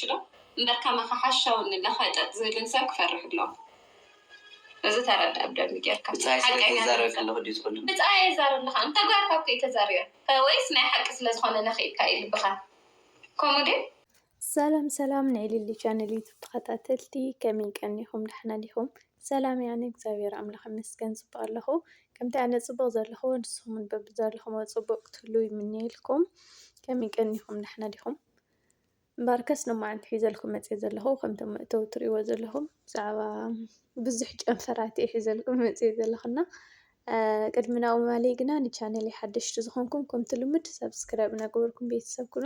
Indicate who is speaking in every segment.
Speaker 1: شلون بركة حشة وإن لخيطة زين سكفر له إذا ترى أبدأ بجرك
Speaker 2: حق زارك الله بدي تقول
Speaker 1: بس زار الله أنت قاعد كوكي تزاريه فويس ما حق سلاز خانة نخيط كايل بخا كومودي
Speaker 3: سلام نعيلي اللي channel يوتيوب تخطاتلتي كمين كنيهم نحنا ليهم سلام يعني እግዚአብሔር አምላክ መስገን ጽባለሁ ከምታ ያነ ጽበቅ ዘለኹ ንስኹም በብ ዘለኹም ጽበቅ ትሉ ይምንይልኩም ከመይ ቀኒኹም ንሕና ዲኹም ባርከስ ንማዓንቲ ሒዘልኩም መጽ ዘለኹ ከምተ መእተው ትሪእዎ ዘለኹም ብዛዕባ ብዙሕ ጨንፈራት ሒዘልኩም መጽ ዘለኹና ቅድሚናው ማለይ ግና ንቻነል ሓደሽቲ ዝኾንኩም ከምቲ ልምድ ሰብስክራይብ ናገበርኩም ቤተሰብ ኩኑ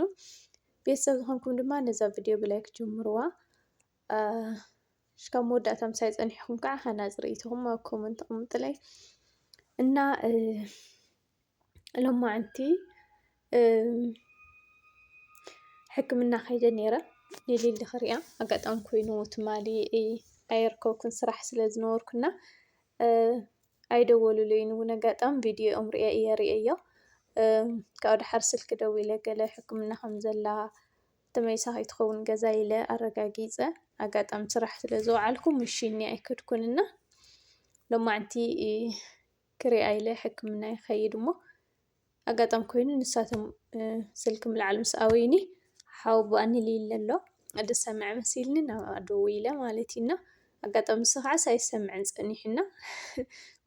Speaker 3: ቤተሰብ ዝኾንኩም ድማ ነዛ ቪድዮ ብላይክ ጀምሩዋ ሽካብ መወዳእታ ምሳይ ፀኒሕኩም ከዓ ሃናፅ ርእይትኩም ኣብ ኮመንት ቅምጥለይ እና ሎማዓንቲ ሕክምና ከይደ ነይረ የሌሊ ክሪያ ኣጋጣሚ ኮይኑ ትማሊ ኣይርከብኩን ስራሕ ስለ ዝነበርኩና ኣይደወሉለይን እውን ኣጋጣሚ ቪድዮኦም ሪአዮ ካብ ድሓር ስልኪ ደው ኢለ ገለ ሕክምና ከም ዘላ ተመይሳኺ ትኸውን ገዛ ኢለ ኣረጋጊፀ ኣጋጣሚ ስራሕ ስለ ዝወዓልኩ ምሽኒ ኣይከድኩንና ሎማዓንቲ ክሪኣ ኢለ ሕክምና ይኸይድ እሞ ኣጋጣሚ ኮይኑ ንሳቶም ስልኪ ምልዓል ምስ ኣበይኒ ሓው ባንሊለ ኣሎ ኣደሰምዕ መሲልኒ ናብኣ ደው ኢለ ማለት ኢና ኣጋጣሚ ንሱ ከዓ ሳይሰምዕን ፀኒሕና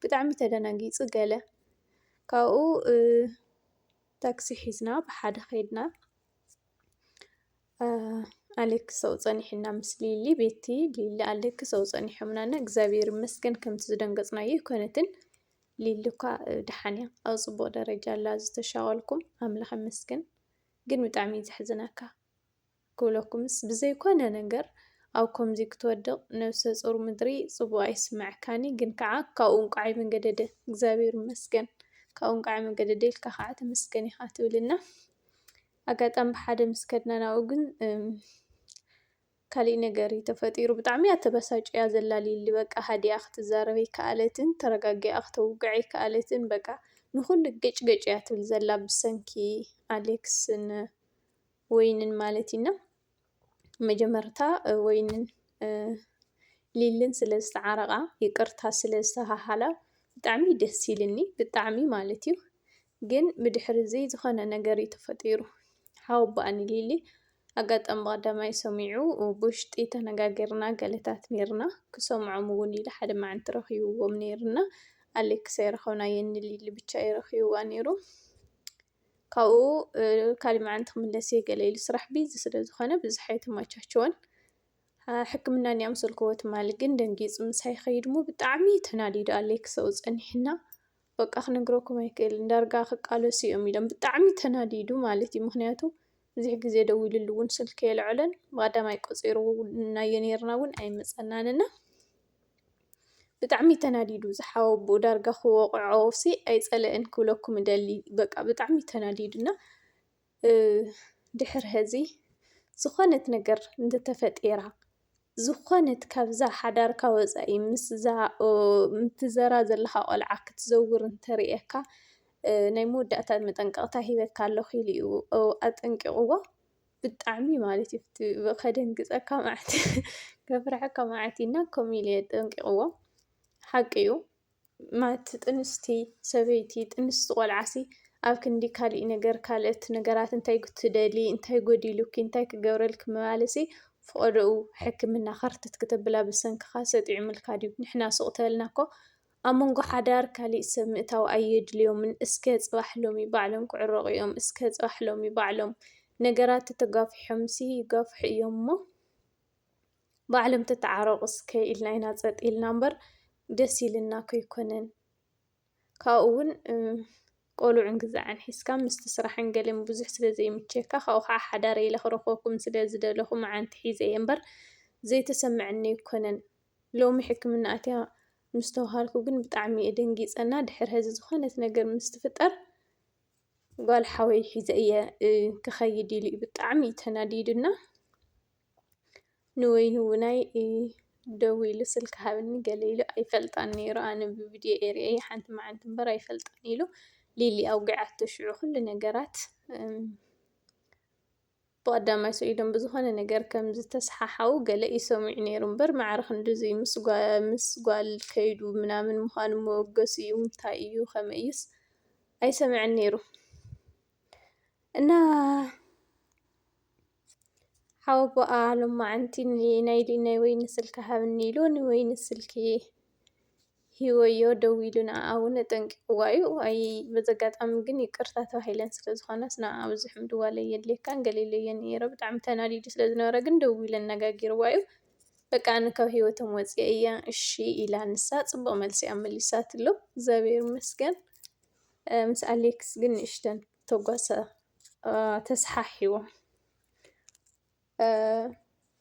Speaker 3: ብጣዕሚ ተደናጊፁ ገለ ካብኡ ታክሲ ሒዝና ብሓደ ከይድና ኣሌክስ ሰው ፀኒሕና ምስ ሊሊ ቤቲ ሊሊ ኣሌክስ ሰው ፀኒሖምናና እግዚአብሔር ይመስገን ከምቲ ዝደንገፅናዮ ይኮነትን ሊሊ እኳ ድሓን እያ ኣብ ፅቡቅ ደረጃ ኣላ ዝተሻቀልኩም ኣምላኽ ይመስገን ግን ብጣዕሚ ዘሕዝነካ ክብለኩምስ ብዘይኮነ ነገር ኣብ ከምዚ ክትወድቕ ነብሰ ፁር ምድሪ ፅቡቅ ኣይስማዕካኒ ግን ከዓ ካብኡ እንቋዕ መንገደደ እግዚአብሔር ይመስገን ካብኡ እንቋዕ መንገደደ ኢልካ ከዓ ተመስገን ኢኻ ትብልና ኣጋጣሚ ብሓደ ምስ ከድና ናብኡ ግን ካሊእ ነገር ተፈጢሩ ብጣዕሚ እያ ተበሳጭያ ዘላ ሊሊ በቃ ሃዲኣ ክትዛረብ ኣይከኣለትን ተረጋጊኣ ክተውግዕ ኣይከኣለትን በቃ ንኩሉ ገጭገጭ እያ ትብል ዘላ ብሰንኪ ኣሌክስን ወይንን ማለት ኢና መጀመርታ ወይንን ሊልን ስለ ዝተዓረቃ ይቅርታ ስለ ዝተሃሃላ ብጣዕሚ ደስ ኢልኒ ብጣዕሚ ማለት እዩ ግን ብድሕሪ እዚ ዝኾነ ነገር ተፈጢሩ ሓው ባኣኒ ሊሊ ኣጋጣሚ ቀዳማይ ሰሚዑ ብውሽጢ ተነጋገርና ገለታት ነርና ክሰምዖም እውን ኢለ ሓደ መዓልቲ ረኺብዎም ነርና ኣሌክስ ኣይረኸብናየን ሊሊ ብቻ ይረኺብዋ ነይሩ ካብኡ ካሊእ መዓልቲ ክምለስ እየ ገለ ኢሉ ስራሕ ቢዚ ስለ ዝኾነ ብዙሕ ኣይተመቻቸወን ሕክምና እኒኣ መሰልክዎ ትማሊ ግን ደንጊፁ ምሳይ ከይድ እሞ ብጣዕሚ ተናዲዱ ኣሌክስ ኣብኡ ፀኒሕና በቃ ክነግረኩም ኣይክእልን ዳርጋ ክቃለሱ እዮም ኢሎም ብጣዕሚ ተናዲዱ ማለት እዩ ምክንያቱ ብዙሕ ግዜ ደው ኢሉሉ እውን ስልኪ የልዕለን ብቀዳማይ ቆፂሩናዮ ነርና እውን ኣይመፀናንና ብጣዕሚ ተናዲዱ ዝሓወቡኡ ዳርጋ ክወቅዖሲ ኣይፀለአን ክብለኩም ደሊ በቃ ብጣዕሚ ተናዲዱና ድሕሪ ሕዚ ዝኾነት ነገር እንተተፈጢራ ዝኾነት ካብዛ ሓዳርካ ወፃኢ ምስዛ ምትዘራ ዘለካ ቆልዓ ክትዘውር እንተሪኤካ ናይ መወዳእታ መጠንቀቕታ ሂበካ ኣለኹ ኢሉ እዩ ኣጠንቂቕዎ ብጣዕሚ ማለት እዩ ከደንግፀካ ማዓት ከፍርሐካ ማዓት ኢና ከምኡ ኢለ ኣጠንቂቕዎ ሓቂ እዩ ማለት ጥንስቲ ሰበይቲ ጥንስቲ ቆልዓሲ ኣብ ክንዲ ካሊእ ነገር ካልኦት ነገራት እንታይ ክትደሊ እንታይ ጎዲሉኪ እንታይ ክገብረልክ ምባለሲ ፍቀድኡ ሕክምና ከርትት ክትብላ ብሰንኪካ ሰጢዑ ምልካድ እዩ ንሕና ሱቕ ተበልናኮ ኣብ መንጎ ሓዳር ካሊእ ሰብ ምእታው ኣየድልዮምን እስከ ፅባሕ ሎሚ ባዕሎም ክዕረቑ እዮም እስከ ፅባሕ ሎሚ ባዕሎም ነገራት ተጋፊሖምሲ ይጋፍሑ እዮም እሞ ባዕሎም ተተዓረቑ እስከ ኢልና ኢና ፀጥ ኢልና እምበር ደስ ኢልና ከይኮነን ካብኡ እውን ቆልዑን ግዛዕን ሒዝካ ምስቲ ስራሕን ገለን ብዙሕ ስለ ዘይምቸየካ ካብኡ ከዓ ሓዳር ኢለ ክረኽበኩም ስለ ዝደለኹ መዓንቲ ሒዘ እየ እምበር ዘይተሰምዐኒ ኣይኮነን ሎሚ ሕክምና ኣትያ ምስ ተባሃልኩ ግን ብጣዕሚ እየ ደንጊፀና ድሕሪ ሕዚ ዝኾነት ነገር ምስ ትፍጠር ጓል ሓወይ ሒዘ እየ ክኸይድ ኢሉ እዩ ብጣዕሚ ተናዲዱና ንወይኑ ውናይ ደው ኢሉ ስልኪ ሃበኒ ገለ ኢሉ ኣይፈልጣን ነይሩ ኣነ ብቪድዮ ኤሪአየ ሓንቲ መዓልቲ እምበር ኣይፈልጣን ኢሉ ሊሊ ኣውጊዓቶ ሽዑ ኩሉ ነገራት ብቐዳማይ ሰው ኢሎም ብዝኾነ ነገር ከም ዝተሰሓሓው ገለ ይሰምዑ ነይሩ እምበር ማዕረ ክንዲዚ ምስ ጓል ከይዱ ምናምን ምዃኑ መወገሲ እዩ እንታይ እዩ ከመይስ ኣይሰምዐን ነይሩ እና ሓወቦኣ ሎማዓንቲ ናይ ወይኒ ስልኪ ሃብኒ ኢሉ ንወይኒ ስልኪ ሂወዮ ደው ኢሉ ንዓኣ እውን ኣጠንቂቕዋ እዩ። ኣይ በዚ ኣጋጣሚ ግን ይቅርታ ተባሂለን ስለዝኾነስ ንዓኣ ብዙሕ ምድዋል የድልየካን ገሊለ እየ ነይረ ብጣዕሚ ተናዲዱ ስለዝነበረ ግን ደው ኢለን ኣነጋጊርዋ እዩ። በቃ ኣነ ካብ ሂወቶም ወፂአ እያ እሺ ኢላ ንሳ ፅቡቕ መልሲ እያ መሊሳትሎ እግዚአብሔር ይመስገን። ምስ ኣሌክስ ግን ንእሽተን ተጓሰ ተሰሓሒቦም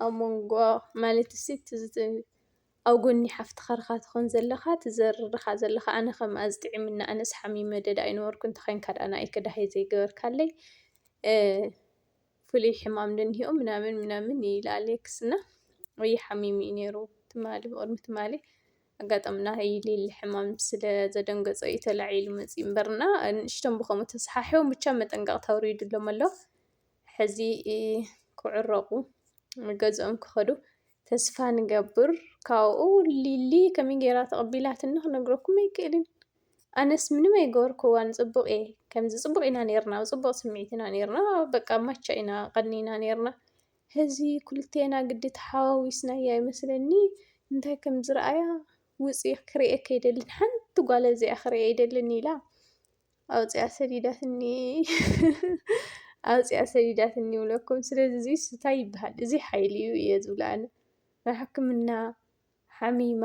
Speaker 3: ኣብ መንጎ ማለት ኣብ ጎኒ ሓፍትኻ ርኻ ትኾን ዘለኻ ትዘርርኻ ዘለኻ ኣነ ከምኣ ዝጥዕምና ኣነስ ሓሚም መደዳ ኣይነበርኩ እንተኾይንካ ደኣ ንዓይ ክዳሃይ ዘይገበርካለይ ፍሉይ ሕማም ዶ እኒሄኦ ምናምን ኢላ ኣሌክስ እና ወይ ሓሚሙ እዩ ነይሩ ትማሊ ብቅድሚ ትማሊ ኣጋጣምና ኢሊሊ ሕማም ስለ ዘደንገፆ እዩ ተላዒሉ መፂኡ እምበርና ንእሽቶም ብከምኡ ተሰሓሒቦም ብቻ መጠንቀቕታ ኣውሪዱሎም ኣሎ ሕዚ ክዕረቑ ገዝኦም ክኸዱ ተስፋ ንገብር ካብኡ ሊሊ ከመይ ጌራ ተቐቢላትኒ ክነግረኩም ኣይክእልን ኣነስ ምንም ኣይገበርክዋን ፅቡቕ እየ ከምዚ ፅቡቕ ኢና ነርና ፅቡቕ ስምዒት ኢና ነርና በቃ ማቻ ኢና ቀኒና ነርና ሕዚ ኩልቴና ግዲ ተሓዋዊስናያ ይመስለኒ እንታይ ከም ዝረኣያ ውፅእ ክሪአካ ኣይደልን ሓንቲ ጓል እዚኣ ክሪአ ኣይደልን ኢላ ኣውፂኣ ሰዲዳትኒ ይብለኩም ስለዚ እንታይ ይበሃል እዚ ሓይሊ እዩ እየ ዝብላ ኣነ ናብ ሕክምና ሓሚማ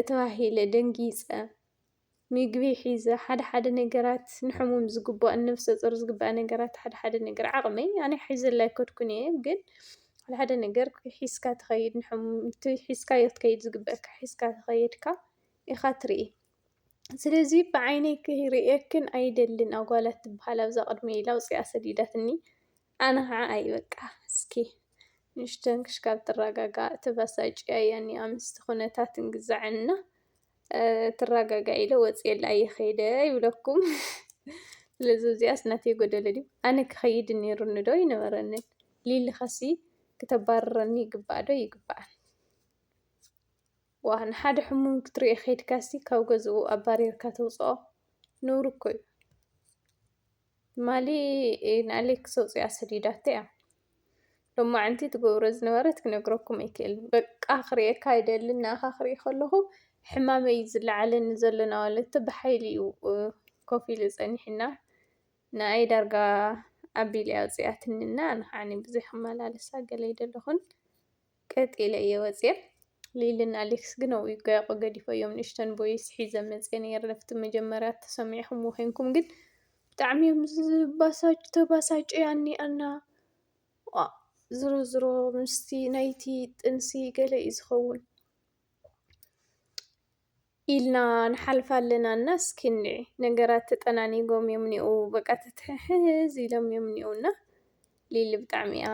Speaker 3: እተባሂለ ደንጊፀ ምግቢ ሒዘ ሓደ ነገራት ንሕሙም ዝግባእ ነፍሰ ፁር ዝግባእ ነገራት ሓደ ነገር ዓቕመይ ኣነ ሒዘላ ኣይኮድኩን እየ ግን ሓደ ነገር ሒዝካ ትኸይድ ንሕሙም ሒዝካዮ ትከይድ ዝግበአካ ሒዝካ ትኸይድካ ኢኻ ትርኢ ስለዚ ብዓይነይ ክሪአክን ኣይደልን ኣጓላት ትበሃል ኣብዛ ቅድሚ ኢላ ኣውፂኣ ሰዲዳትኒ ኣነ ከዓ ኣይ በቃ እስኪ ንእሽተን ክሽካብ ትረጋጋእ ተበሳጭያ እያ እኒኣ ምስቲ ኩነታት እንግዛዕና ትረጋጋእ ኢለ ወፂአላ እየኸይደ ይብለኩም ስለዚ እዚኣስ ናተይ ጎደለ ድዩ ኣነ ክኸይድ ነይሩኒ ዶ ይነበረንን ሊሊ ኸሲ ክተባረረኒ ይግባእ ዶ ይግባእ ዋ ንሓደ ሕሙም ክትሪኦ ከይድካሲ ካብ ገዝኡ ኣባሪርካ ተውፅኦ ነውሪ እኮ እዩ ማሊ ንኣሌክስ ኣውፂኣ ሰዲዳቶ እያ ሎማዓንቲ ትገብሮ ዝነበረት ክነግረኩም ኣይክእልን በቃ ክሪአካ ኣይደልን ንኣኻ ክሪኢ ከለኹ ሕማመይ ዝለዓለኒ ዘሎ ናበለቶ ብሓይሊ እዩ ኮፍ ኢሉ ፀኒሕና ንኣይ ዳርጋ ኣቢለ እያ ኣውፂኣትኒና ኣነ ከዓኒ ብዙሕ ክመላለሳ ገለ ኣይደለኹን ቀጢለ እየ ወፅየ ሊልን ኣሌክስ ግን ኣብኡ ይጋየቑ ገዲፎዮም ንእሽተን ቦይስ ሒዘ መፅየ ነይረ ለፍቲ መጀመርያ ተሰሚዕኹምዎ ኮይንኩም ግን ብጣዕሚ እዮም ተባሳጭያኒ ኣና ዝሮ ምስቲ ናይቲ ጥንሲ ገለ እዩ ዝኸውን ኢልና ንሓልፋ ኣለና እና እስኪ ንዒ ነገራት ተጠናኒጎም እዮም እኒአው በቃ ትትሕዝ ኢሎም እዮም እኒአውና ሊሊ ብጣዕሚ እያ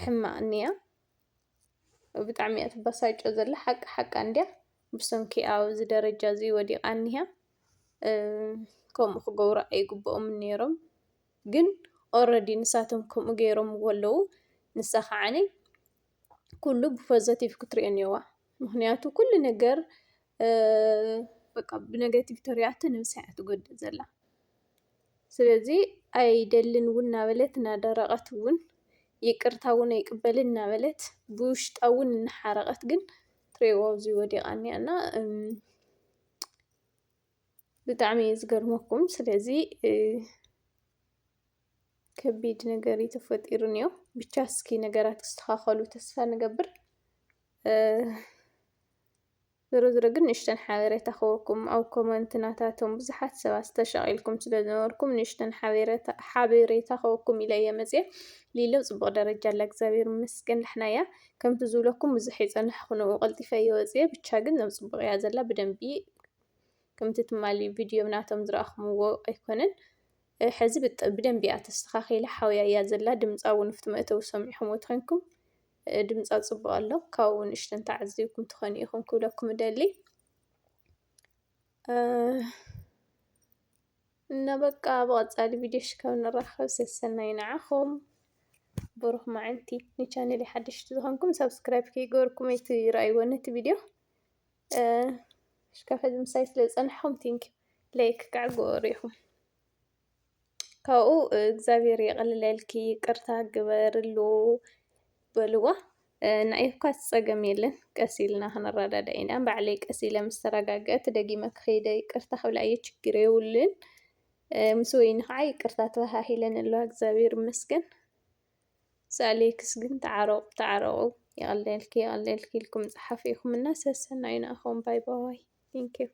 Speaker 3: ሕማቕ እኒኣ ብጣዕሚ እያ ትበሳጮ ዘላ ሓቃ እንድያ ብሰንኪ ኣብዚ ደረጃ እዚ ወዲቓ እኒሃ ከምኡ ክገብሩ ኣይግብኦምን ነይሮም ግን ኦልሬዲ ንሳቶም ከምኡ ገይሮምዎ ኣለው ንሳ ከዓኒ ኩሉ ብፖዘቲቭ ክትሪኦ እኒአዋ ምክንያቱ ኩሉ ነገር በቃ ብነጋቲቭ ተሪኣቶ ነብሳ እያ ትጎድእ ዘላ ስለዚ ኣይደልን እውን እናበለት እናደረቐት እውን ይቅርታ እውን ኣይቅበልን እናበለት ብውሽጣ እውን እናሓረቐት ግን ትሪእዎ ኣብዚ ወዲቓ እኒኣ እና ብጣዕሚ እዩ ዝገርመኩም ስለዚ ከቢድ ነገር እዩ ተፈጢሩ እኒኦ ብቻ እስኪ ነገራት ክስተኻኸሉ ተስፋ ንገብር ዝሮ ግን ንእሽተን ሓበሬታ ክበኩም ኣብ ኮመንትናታቶም ብዙሓት ሰባት ተሻቒልኩም ስለዝነበርኩም ንእሽተን ሓበሬታ ክበኩም ኢለ እየ መፅየ ሊለው ፅቡቕ ደረጃ ኣላ እግዚኣብሔር ይመስገን ደሕና እያ ከምቲ ዝብለኩም ብዙሕ ይፀንሕ ክነኡ ቀልጢፈ እየ ወፅየ ብቻ ግን ኣብ ፅቡቕ እያ ዘላ ብደንቢ ከምቲ ትማሊ ቪድዮ ናቶም ዝረኣኹምዎ ኣይኮነን ሕዚ ብደንቢ እያ ተስተኻኺላ ሓውያ እያ ዘላ ድምፃ እውን ፍቲ መእተዊ ሰሚዕኹምዎ ትኮንኩም ድምፃ ፅቡቕ ኣሎ ካብኡ ንእሽተን ተዓዚብኩም ትኾኑ ኢኹም ክብለኩም እደሊ እና በቃ ብቐጻሊ ቪድዮ ሽካብ ንራኸብ ሰሰናይ ንዓኹም ብሩኽ መዓልቲ ንቻነል ሓደሽቲ ዝኾንኩም ሰብስክራይብ ከይገበርኩም እቲ ይርኣይዎ ነቲ ቪድዮ ሽካፈ ምሳይ ስለ ዝፀንሕኹም ቴንኪ ላይክ ከዓ ግበሩ ኢኹም ካብኡ እግዚኣብሔር የቕልለልኪ ይቅርታ ግበርሉ በልዋ ንዓይፍኳ ፀገም የለን ቀስ ኢልና ክንረዳዳ ኢና ባዕለይ ቀስ ኢለ ምስ ተረጋገአት ደጊመ ክኸይደ ይቅርታ ክብላየ ችግር የብሉን ምስ ወይኒ ከዓ ይቅርታ ተባሃሂለን ኣለዋ እግዚኣብሔር ይመስገን ሳሌክስ ግን ተዓረቑ ይቕለልኪ ኢልኩም ፀሓፍ ኢኹም እና ሰሰናይ ንኣኹም ባይ ባይ ቴንኪዩ